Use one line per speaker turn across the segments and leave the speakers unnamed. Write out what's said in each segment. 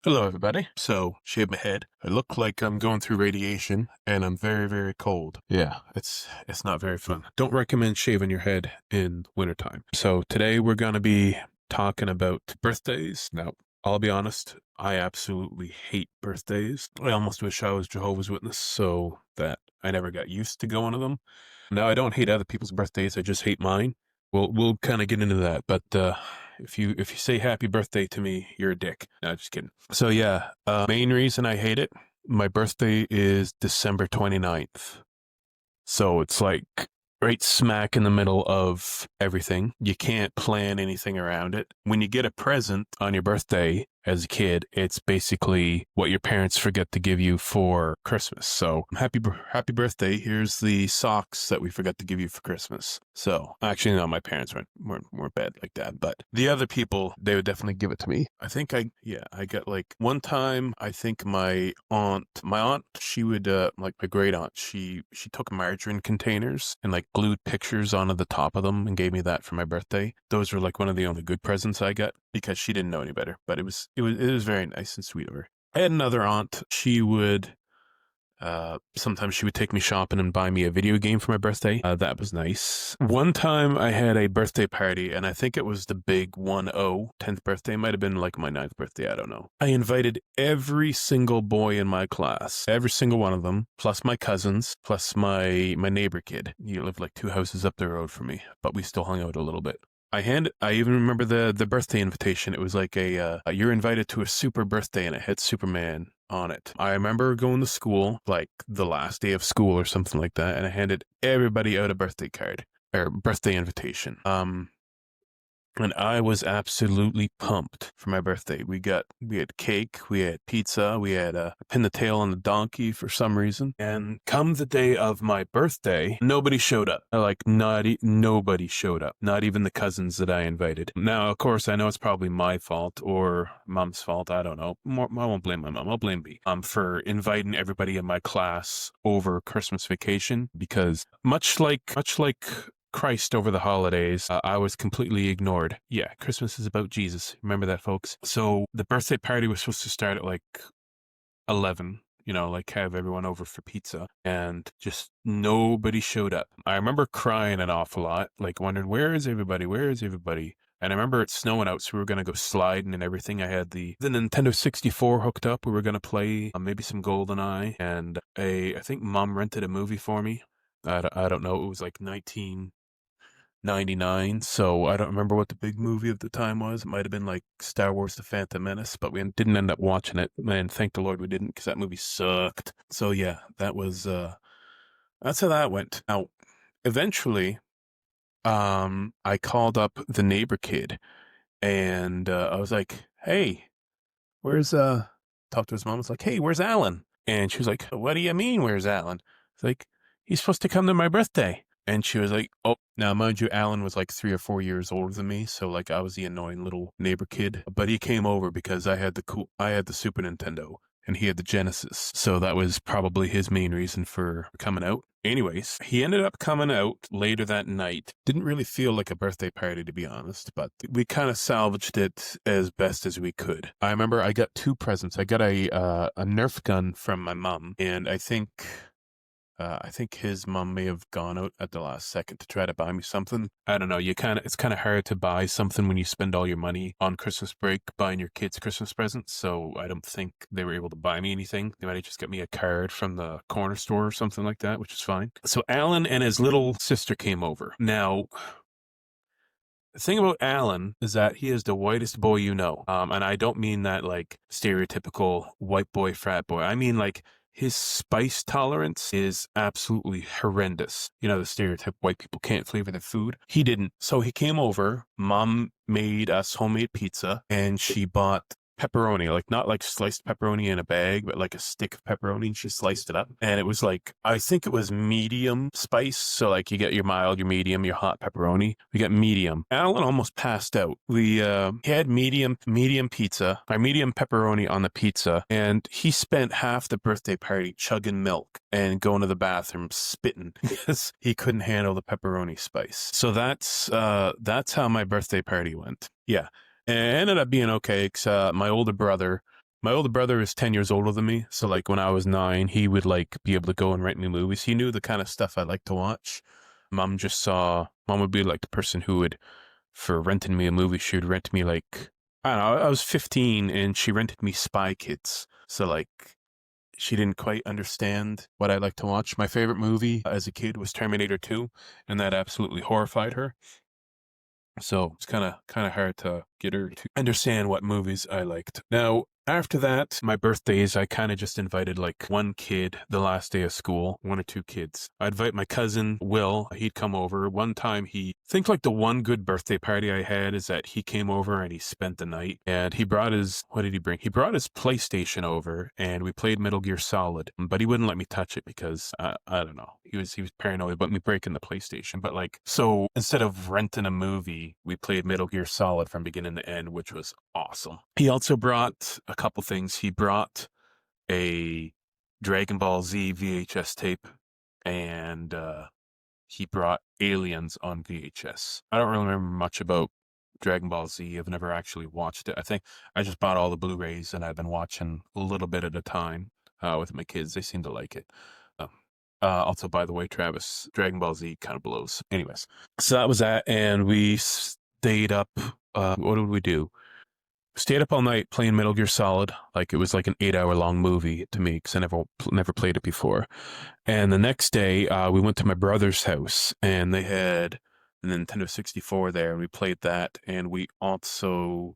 Hello, everybody. So, shave my head. I look like I'm going through radiation, and I'm very, very cold. Yeah, it's not very fun. Don't recommend shaving your head in wintertime. So today we're gonna be talking about birthdays. Now, I'll be honest, I absolutely hate birthdays. I almost wish I was Jehovah's Witness so that I never got used to going to them. Now, I don't hate other people's birthdays. I just hate mine. We'll kind of get into that, but if you say happy birthday to me, you're a dick. No, just kidding. So yeah, main reason I hate it, my birthday is December 29th. So it's like right smack in the middle of everything. You can't plan anything around it. When you get a present on your birthday as a kid, it's basically what your parents forget to give you for Christmas. So happy birthday. Here's the socks that we forgot to give you for Christmas. So actually, no, my parents weren't bad like that, but the other people, they would definitely give it to me. I got like one time, I think my aunt, she would, like my great aunt, she took margarine containers and like glued pictures onto the top of them and gave me that for my birthday. Those were like one of the only good presents I got because she didn't know any better, but it was very nice and sweet of her. I had another aunt. She would sometimes she would take me shopping and buy me a video game for my birthday. That was nice. One time I had a birthday party, and I think it was the big 10th birthday. It might have been like my 9th birthday. I don't know. I invited every single boy in my class, every single one of them, plus my cousins, plus my neighbor kid. He lived like 2 houses up the road from me, but we still hung out a little bit. I even remember the birthday invitation. It was like you're invited to a super birthday, and it had Superman on it. I remember going to school, like the last day of school or something like that, and I handed everybody out a birthday card or birthday invitation. And I was absolutely pumped for my birthday. We had cake, we had pizza, we had a pin the tail on the donkey for some reason. And come the day of my birthday, nobody showed up. Like nobody showed up. Not even the cousins that I invited. Now, of course, I know it's probably my fault or mom's fault. I don't know. I won't blame my mom. I'll blame B. For inviting everybody in my class over Christmas vacation because much like Christ over the holidays, I was completely ignored. Yeah, Christmas is about Jesus. Remember that, folks? So the birthday party was supposed to start at like 11, like have everyone over for pizza, and just nobody showed up. I remember crying an awful lot, like wondering, where is everybody? Where is everybody? And I remember it snowing out, so we were going to go sliding and everything. I had the Nintendo 64 hooked up. We were going to play maybe some GoldenEye, and I think mom rented a movie for me. I don't know. It was like 1999, so I don't remember what the big movie of the time was. It might have been like Star Wars: The Phantom Menace, but we didn't end up watching it. And thank the Lord we didn't, because that movie sucked. So yeah, that's how that went. Now, eventually, I called up the neighbor kid, and I was like, "Hey, where's talked to his mom. I was like, "Hey, where's Alan?" And she was like, "What do you mean, where's Alan?" It's like, "He's supposed to come to my birthday." And she was like, "Oh, now mind you, Alan was like 3 or 4 years older than me, so like I was the annoying little neighbor kid. But he came over because I had the Super Nintendo and he had the Genesis, so that was probably his main reason for coming out. Anyways, he ended up coming out later that night. Didn't really feel like a birthday party, to be honest, but we kind of salvaged it as best as we could. I remember I got 2 presents. I got a Nerf gun from my mom, and I think his mom may have gone out at the last second to try to buy me something. I don't know. It's kind of hard to buy something when you spend all your money on Christmas break buying your kids Christmas presents. So I don't think they were able to buy me anything. They might have just got me a card from the corner store or something like that, which is fine. So Alan and his little sister came over. Now, the thing about Alan is that he is the whitest boy you know. And I don't mean that like stereotypical white boy, frat boy. I mean like his spice tolerance is absolutely horrendous. You know, the stereotype white people can't flavor their food. He didn't. So he came over. Mom made us homemade pizza, and she bought pepperoni, like not like sliced pepperoni in a bag, but like a stick of pepperoni. And she sliced it up, and it was like, I think it was medium spice. So like you get your mild, your medium, your hot pepperoni. We got medium. Alan almost passed out. He had medium pizza, or medium pepperoni on the pizza, and he spent half the birthday party chugging milk and going to the bathroom spitting because he couldn't handle the pepperoni spice. So that's how my birthday party went. Yeah. And it ended up being okay, because my older brother, My older brother is 10 years older than me. So like when I was 9, he would like be able to go and rent me movies. He knew the kind of stuff I like to watch. Mom would be like the person who would, for renting me a movie, she would rent me like, I don't know, I was 15 and she rented me Spy Kids. So like, she didn't quite understand what I like to watch. My favorite movie as a kid was Terminator 2, and that absolutely horrified her. So it's kind of hard to get her to understand what movies I liked. Now, after that, my birthdays, I kind of just invited like one kid the last day of school, 1 or 2 kids. I invite my cousin, Will. He'd come over. One time I think like the one good birthday party I had is that he came over and he spent the night. And he brought what did he bring? He brought his PlayStation over and we played Metal Gear Solid. But he wouldn't let me touch it because, I don't know. He was paranoid about me breaking the PlayStation. But like, so instead of renting a movie, we played Metal Gear Solid from beginning to end, which was awesome. He also brought a couple things. He brought a Dragon Ball Z VHS tape, and he brought Aliens on VHS. I don't really remember much about Dragon Ball Z. I've never actually watched it. I think I just bought all the Blu-rays, and I've been watching a little bit at a time with my kids. They seem to like it. Also, by the way, Travis, Dragon Ball Z kind of blows. Anyways, so that was that, and we stayed up. What did we do? Stayed up all night playing Metal Gear Solid. Like it was like an 8-hour long movie to me because I never played it before. And the next day, we went to my brother's house, and they had a Nintendo 64 there, and we played that. And we also,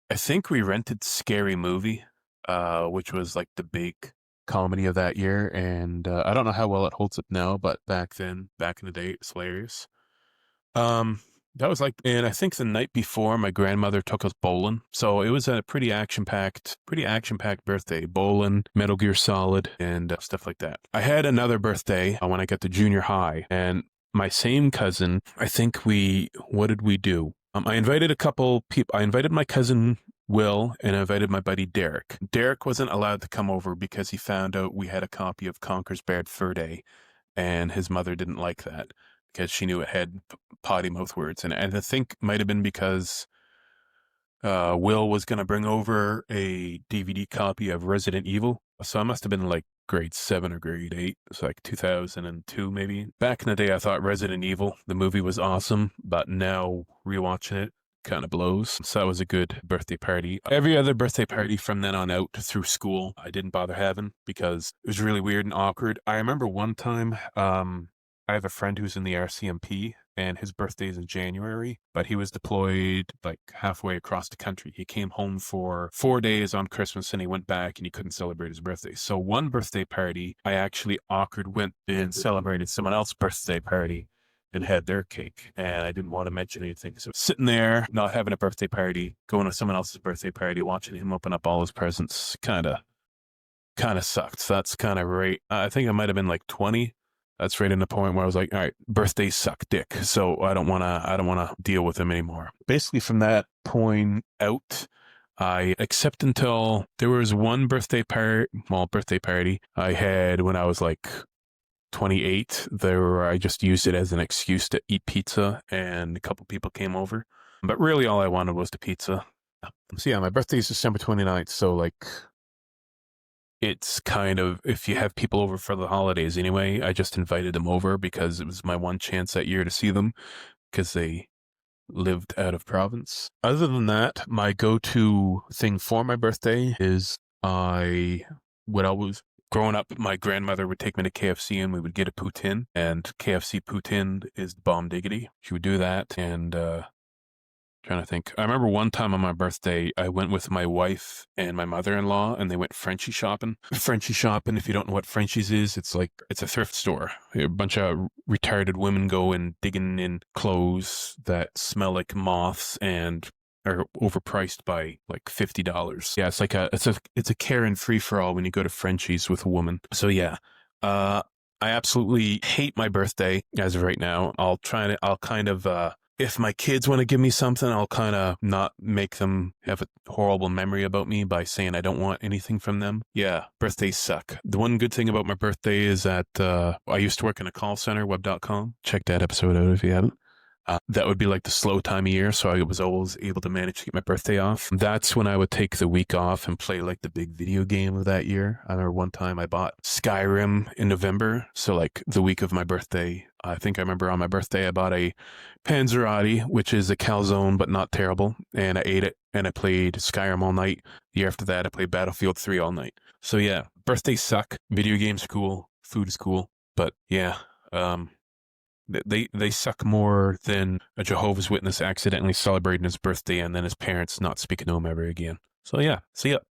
I think we rented Scary Movie, which was like the big comedy of that year. And I don't know how well it holds up now, but back in the day, it's hilarious. That was like, and I think the night before my grandmother took us bowling. So it was a pretty action-packed birthday. Bowling, Metal Gear Solid, and stuff like that. I had another birthday when I got to junior high, and my same cousin, I think what did we do? I invited a couple people. I invited my cousin Will, and I invited my buddy Derek. Derek wasn't allowed to come over because he found out we had a copy of Conker's Bad Fur Day, and his mother didn't like that because she knew it had potty mouth words. And I think might have been because Will was going to bring over a DVD copy of Resident Evil. So I must have been like grade 7 or grade 8. It's like 2002 maybe. Back in the day, I thought Resident Evil, the movie, was awesome, but now rewatching it kind of blows. So that was a good birthday party. Every other birthday party from then on out through school, I didn't bother having because it was really weird and awkward. I remember one time, I have a friend who's in the RCMP, and his birthday is in January, but he was deployed like halfway across the country. He came home for 4 days on Christmas and he went back and he couldn't celebrate his birthday. So one birthday party, I actually went and celebrated someone else's birthday party and had their cake, and I didn't want to mention anything. So sitting there, not having a birthday party, going to someone else's birthday party, watching him open up all his presents, kind of sucked. So that's kind of right. I think I might have been like 20. That's right in the point where I was like, all right, birthdays suck dick. So I don't want to deal with them anymore. Basically from that point out, except until there was one birthday party I had when I was like 28, I just used it as an excuse to eat pizza, and a couple people came over. But really all I wanted was the pizza. So yeah, my birthday is December 29th. So like, it's kind of, if you have people over for the holidays anyway, I just invited them over because it was my one chance that year to see them because they lived out of province. Other than that, my go-to thing for my birthday is growing up, my grandmother would take me to KFC and we would get a poutine, and KFC poutine is bomb diggity. She would do that, and trying to think. I remember one time on my birthday, I went with my wife and my mother-in-law, and they went Frenchie shopping. Frenchie shopping, if you don't know what Frenchie's is, it's a thrift store. A bunch of retarded women go and digging in clothes that smell like moths and are overpriced by like $50. Yeah, it's a Karen free-for-all when you go to Frenchie's with a woman. So yeah, I absolutely hate my birthday as of right now. I'll kind of if my kids want to give me something, I'll kind of not make them have a horrible memory about me by saying I don't want anything from them. Yeah, birthdays suck. The one good thing about my birthday is that I used to work in a call center, web.com. Check that episode out if you haven't. that would be like the slow time of year. So I was always able to manage to get my birthday off. That's when I would take the week off and play like the big video game of that year. I remember one time I bought Skyrim in November. So like the week of my birthday, I think I remember on my birthday, I bought a Panzerotti, which is a calzone, but not terrible. And I ate it and I played Skyrim all night. The year after that, I played Battlefield 3 all night. So yeah, birthdays suck. Video games are cool. Food is cool. But yeah, they suck more than a Jehovah's Witness accidentally celebrating his birthday and then his parents not speaking to him ever again. So yeah, see ya.